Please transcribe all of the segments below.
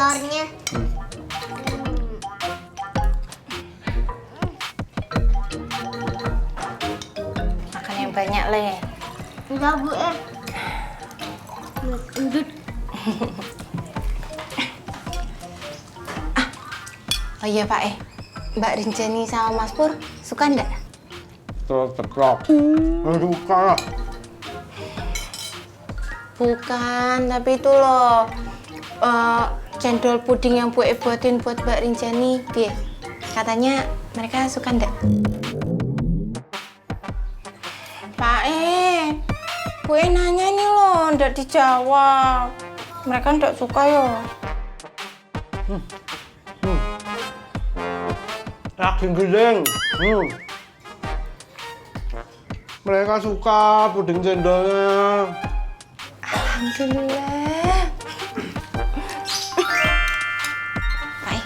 telurnya. Makan yang banyak, Le. Enggak, Bu, Endut. Oh iya, Pak, Mbak Rinjani sama Mas Pur suka ndak? Ceplok. Suka lah. Bukan, tapi itu loh cendol puding yang Bu buatin buat Mbak Rinjani. Piye? Katanya mereka suka ndak? Pak Bu nanya nih loh, ndak dijawab. Mereka ndak suka yo. Daging giling. Mereka suka puding cendolnya. Alhamdulillah. Pak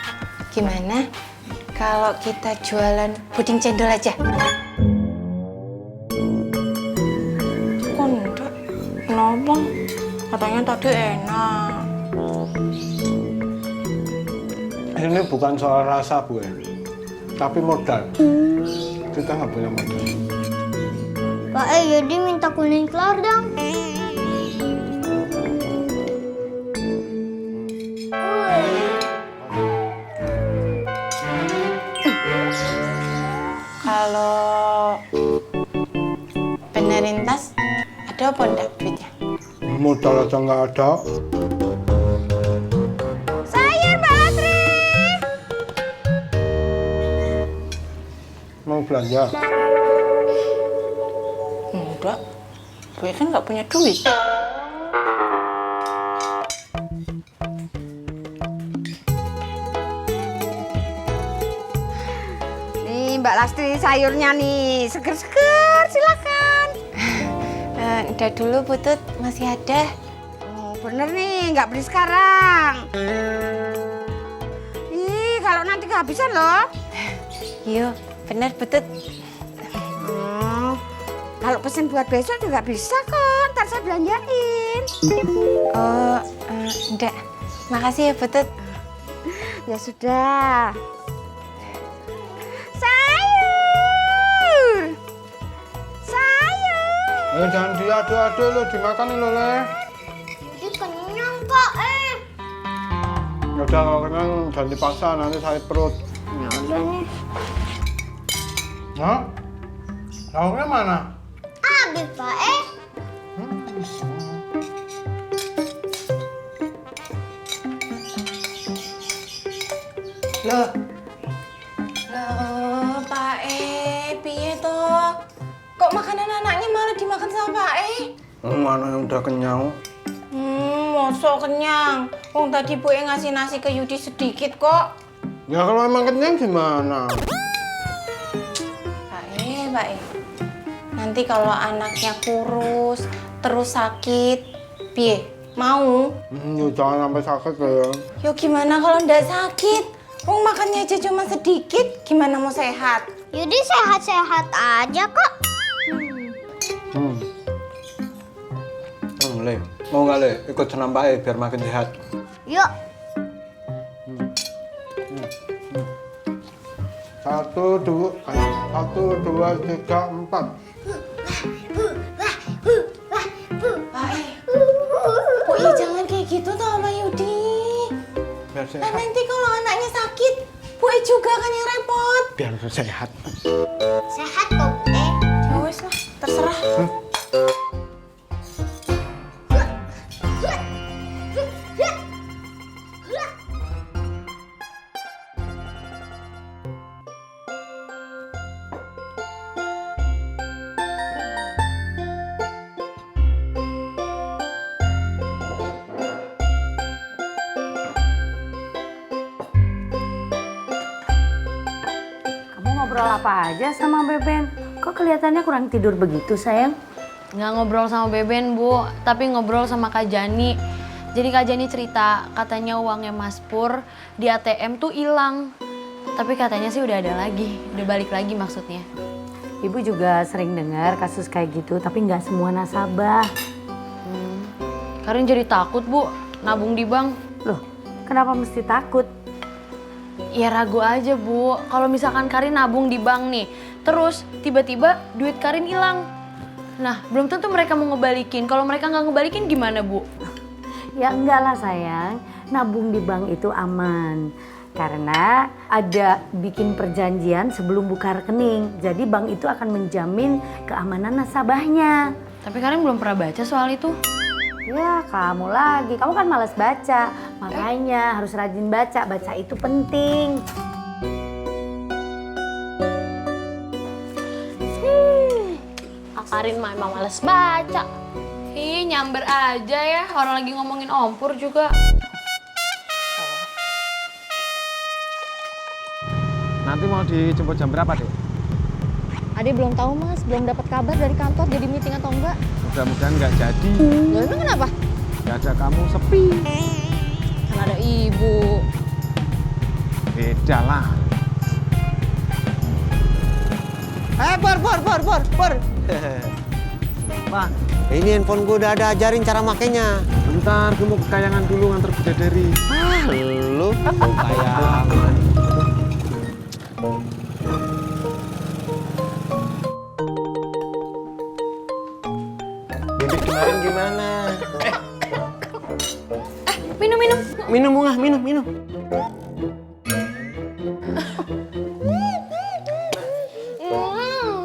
gimana kalau kita jualan puding cendol aja? Kok enggak? Kenapa? Katanya tadi enak. Ini bukan soal rasa, Bu, tapi modal. Kita nggak punya modal. Pak Yudi minta kuning telur dong. Kalau benerin tas, ada apa enggak duitnya? Modal aja nggak ada. Sayur Mbak Asri. Mau belanja? Enggak, gue kan nggak punya duit. Nih Mbak Lastri sayurnya nih, seger-seger silakan. Udah dulu Putut, masih ada. Oh, bener nih, nggak beli sekarang. Ih, kalau nanti kehabisan loh. Iya, bener Putut. Kalau pesen buat besok juga bisa kok, ntar saya belanjain. Oh, enggak. Makasih ya Putut. Ya sudah. Sayur! Sayur! Jangan diadu-adu lo, dimakan lo, Le. Jadi kenyang kok, Ya udah, kalau kenyang jangan dipaksa, nanti sakit perut. Ya udah nih. Hah? Lauknya mana? Habis, Pak Loh, Pak piye toh? Kok makanan anaknya malah dimakan sama Pak Mana yang udah kenyang? Mosok kenyang. Wong tadi Bu ngasih nasi ke Yudi sedikit kok. Ya kalau emang kenyang gimana? Pak nanti kalau anaknya kurus, terus sakit, piye? Mau? Ya jangan sampai sakit ya. Yo gimana kalau ndak sakit? Wong makannya aja cuma sedikit, gimana mau sehat? Yudi sehat-sehat aja kok. Le, mau nggak Le? Ikut senam Pak biar makin sehat. Yuk. Satu, dua, tiga, empat. Kok jangan kayak gitu toh sama Yudi. Biar Nah sehat. nanti kalau anaknya sakit, Bu juga kan yang repot. Biar sehat. Sehat kok, Bu. Ya wes lah, terserah. Kamu ngobrol apa aja sama Beben? Kok kelihatannya kurang tidur begitu, sayang? Nggak ngobrol sama Beben, Bu, tapi ngobrol sama Kak Jani. Jadi Kak Jani cerita, katanya uangnya Mas Pur di ATM tuh hilang. Tapi katanya sih udah ada lagi, udah balik lagi maksudnya. Ibu juga sering dengar kasus kayak gitu, tapi nggak semua nasabah. Karin jadi takut, Bu, nabung di bank. Loh, Kenapa mesti takut? Ya ragu aja Bu, kalau misalkan Karin nabung di bank nih, terus tiba-tiba duit Karin hilang. Nah, belum tentu mereka mau ngebalikin. Kalau mereka nggak ngebalikin gimana Bu? Ya enggak lah sayang, nabung di bank itu aman. Karena ada bikin perjanjian sebelum buka rekening. Jadi bank itu akan menjamin keamanan nasabahnya. Tapi Karin belum pernah baca soal itu. Ya kamu lagi, kamu kan malas baca. Makanya harus rajin baca, baca itu penting. Karin mah emang males baca. Ih, nyamber aja ya, orang lagi ngomongin ompur juga. Nanti mau dijemput jam berapa, Dek? Ade belum tahu Mas, belum dapat kabar dari kantor jadi meeting atau enggak. Mudah-mudahan nggak jadi. Loh emang kenapa? Nggak ada kamu sepi. Kan ada ibu. Beda lah. Bor. Pak, ini handphone gue udah ada ajarin cara makainya. Bentar, gue mau ke kayangan dulu nganter bidadari. Lu kayangan. Bibi kemarin gimana? Minum. Minum bunga, minum.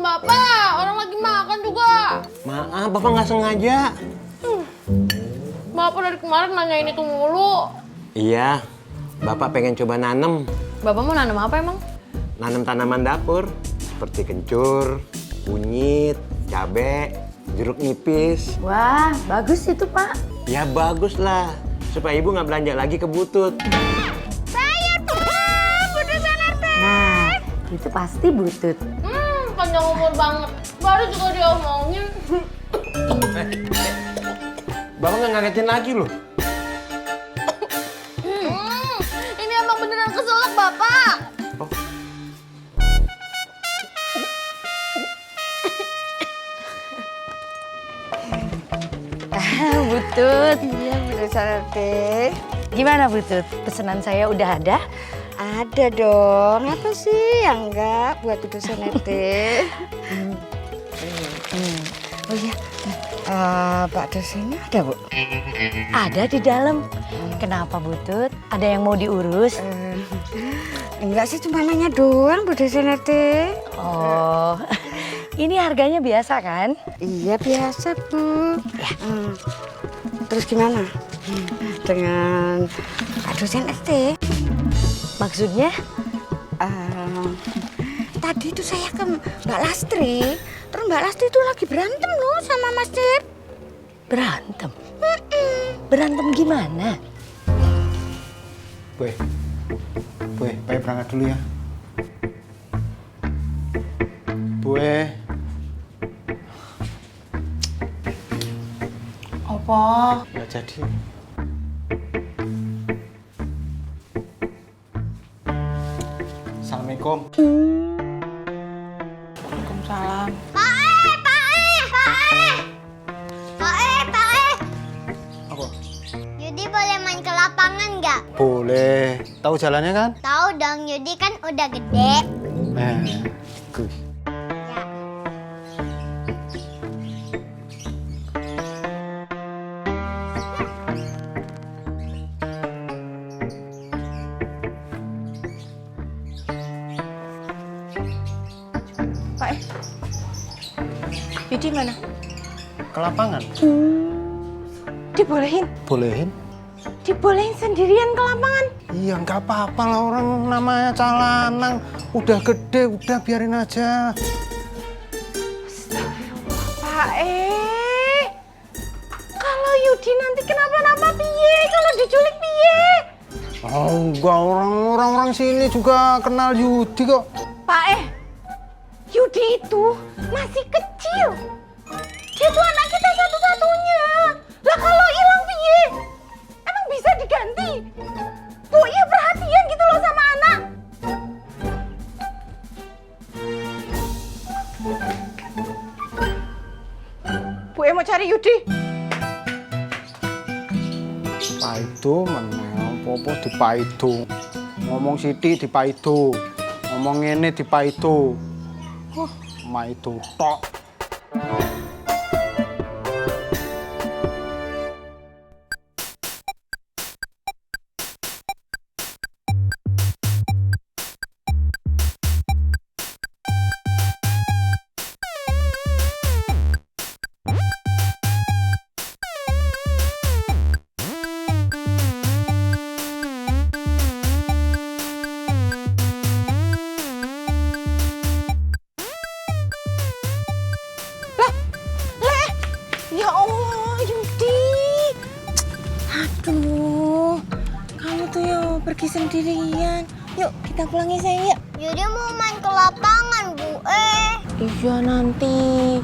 Bapak, orang lagi makan juga. Maaf, Bapak nggak sengaja. Bapak dari kemarin nanyain itu mulu. Iya, Bapak pengen coba nanem. Bapak mau nanam apa emang? Nanam tanaman dapur seperti kencur, kunyit, cabe, jeruk nipis. Wah, bagus itu Pak. Ya bagus lah, supaya ibu nggak belanja lagi ke butut. Nah, itu pasti butut. Panjang umur banget. Baru juga diomongin. Bapak nggak ngagetin lagi loh. Ini emang beneran keselak Bapak. Butut. Iya, Bu RT. Gimana Butut? Pesanan saya udah ada? Ada dong. Apa sih yang enggak buat Bu dosen RT? Oh iya. Pak dosennya ada, Bu? Ada di dalam. Kenapa Butut? Ada yang mau diurus? Enggak sih, cuma nanya doang Bu dosen RT. Oh, ini harganya biasa kan? Iya, biasa, Bu. Terus gimana? Dengan Pak dosen RT? Maksudnya? Tadi itu saya ke Mbak Lastri. Terus Mbak Lastri itu lagi berantem loh sama Mas Cip. Berantem? Berantem gimana? Boy, Pak berangkat dulu ya. Boy. Apa? Nggak jadi. Assalamualaikum. Waalaikumsalam. Pak E. Apa? Yudi boleh main ke lapangan nggak? Boleh. Tahu jalannya kan? Tahu dong, Yudi kan udah gede. Gus. Pak Yudi mana? Ke lapangan. Dibolehin? Bolehin? Dibolehin sendirian ke lapangan? Iya, nggak apa-apa lah, orang namanya calanang. Udah gede, udah biarin aja. Pak kalau Yudi nanti kenapa-napa piye? Kalau diculik piye? Oh, enggak, orang-orang sini juga kenal Yudi kok. Pak Yudi itu masih kecil. Dia tuh anak kita satu-satunya. Lah kalau hilang piye? Emang bisa diganti? Bu, iya perhatian gitu loh sama anak. Bu, mau cari Yudi. Pahit Paido meneh apa dipaido. Ngomong sithik dipaido. Ngomong ngene dipaido. Maido tok. Ya Allah, Yudi. Aduh, kamu tuh ya pergi sendirian. Yuk, kita pulang ya sayang ya. Yudi mau main ke lapangan, Bu. Iya nanti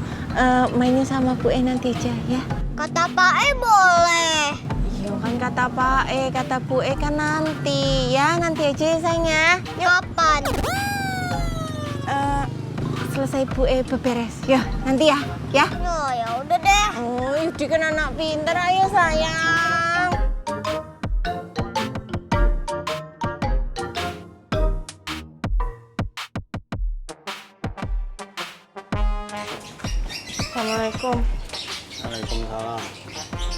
mainnya sama Bu nanti aja ya. Kata Pak boleh. Iya kan kata Pak kata Bu kan nanti ya, nanti aja ya sayang ya. Kapan? Selesai Bu beberes. Ya, nanti ya. Ya. Oh, ya udah deh. Oh, Yudi kan anak pintar, ayo sayang. Assalamualaikum. Waalaikumsalam.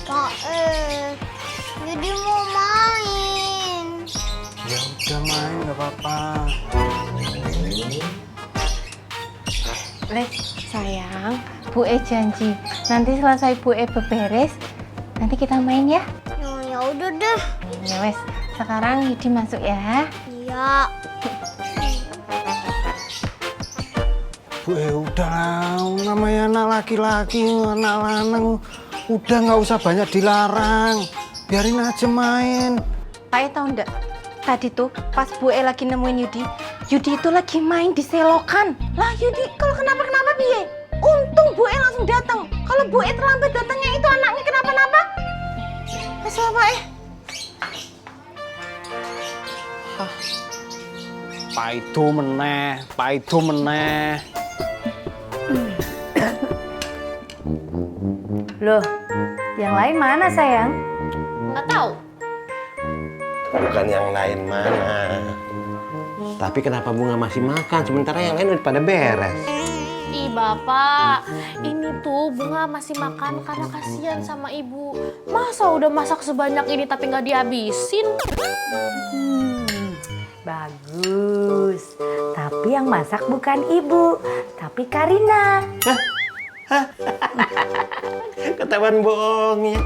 Pak Yudi mau main. Ya udah main nggak apa-apa. Sayang, Bu janji nanti selesai Bu beberes, nanti kita main ya. Ya udah deh. Ya wes, sekarang Yudi masuk ya. Iya. Bu, udah namanya anak laki-laki, anak lanang, udah nggak usah banyak dilarang, biarin aja main. Pak tahu enggak? Tadi tuh pas Bu lagi nemuin Yudi itu lagi main di selokan. Lah Yudi kalau kenapa-kenapa piye? Untung Bu langsung datang. Kalau Bu terlambat datangnya itu anaknya kenapa-napa. Wes Pak Paido meneh. Loh, yang lain mana sayang? Nggak tahu. Bukan yang lain mana. Tapi kenapa Bunga masih makan sementara yang lain udah pada beres? Ih Bapak, ini tuh Bunga masih makan karena kasihan sama ibu. Masa udah masak sebanyak ini tapi nggak dihabisin? Bagus. Tapi yang masak bukan ibu, tapi Karina. Ketahuan bohongnya.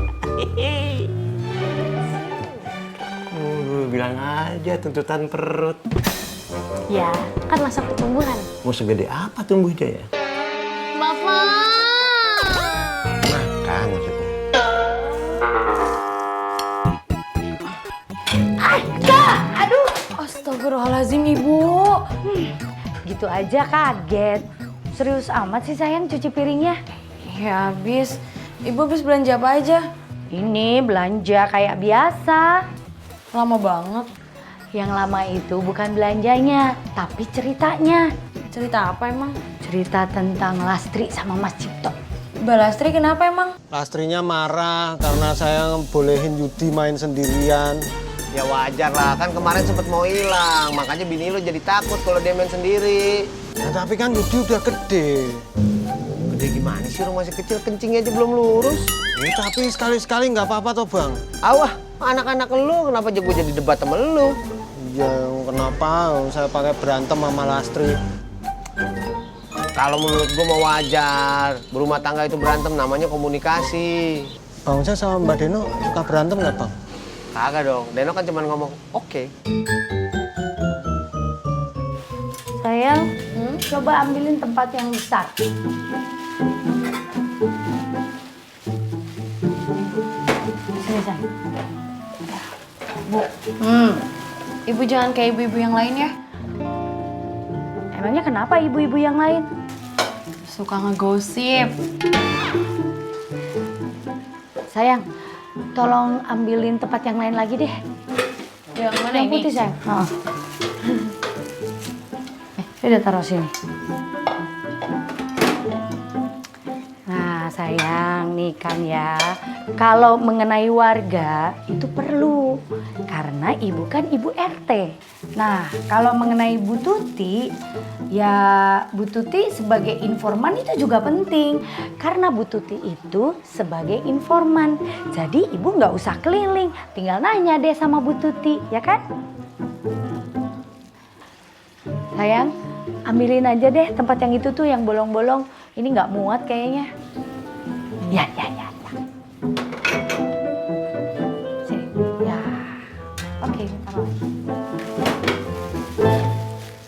Bilang aja tuntutan perut. Ya, kan masak pertumbuhan. Mau segede apa tumbuhnya ya? Bapak! Makan maksudnya. Aduh, Astagfirullahaladzim Ibu. gitu aja kaget. Serius amat sih sayang cuci piringnya. Ya habis. Ibu habis belanja apa aja? Ini belanja kayak biasa. Lama banget. Yang lama itu bukan belanjanya, tapi ceritanya. Cerita apa emang? Cerita tentang Lastri sama Mas Cipto. Mbak Lastri kenapa emang? Lastrinya marah karena saya bolehin Yudi main sendirian. Ya wajar lah, kan kemarin sempet mau hilang. Makanya bini lo jadi takut kalau dia main sendiri. Nah, tapi kan Yudi udah gede. Gede gimana sih, orang masih kecil, kencingnya aja belum lurus. Ya, tapi sekali-sekali nggak apa-apa toh Bang. Awah, anak-anak lu kenapa gue jadi debat sama lu? Ya kenapa saya pakai berantem sama Lastri? Kalau menurut gue mau wajar, berumah tangga itu berantem namanya komunikasi. Bang saya sama Mbak Deno suka berantem nggak Bang? Kagak dong, Deno kan cuma ngomong oke. Sayang, coba ambilin tempat yang besar. Sini sayang. Bu, Ibu jangan kayak ibu-ibu yang lain ya. Emangnya kenapa ibu-ibu yang lain? Suka ngegosip. Sayang, tolong ambilin tempat yang lain lagi deh. Yang mana Yang ini? putih sayang. Udah taruh sini. Nah, sayang, nih kan ya, kalau mengenai warga itu perlu, karena ibu kan ibu RT. Nah, kalau mengenai Bu Tuti, ya Bu Tuti sebagai informan itu juga penting, karena Bu Tuti itu sebagai informan. Jadi ibu nggak usah keliling, tinggal nanya deh sama Bu Tuti, ya kan? Sayang, ambilin aja deh tempat yang itu tuh yang bolong-bolong. Ini nggak muat kayaknya. Ya, ya.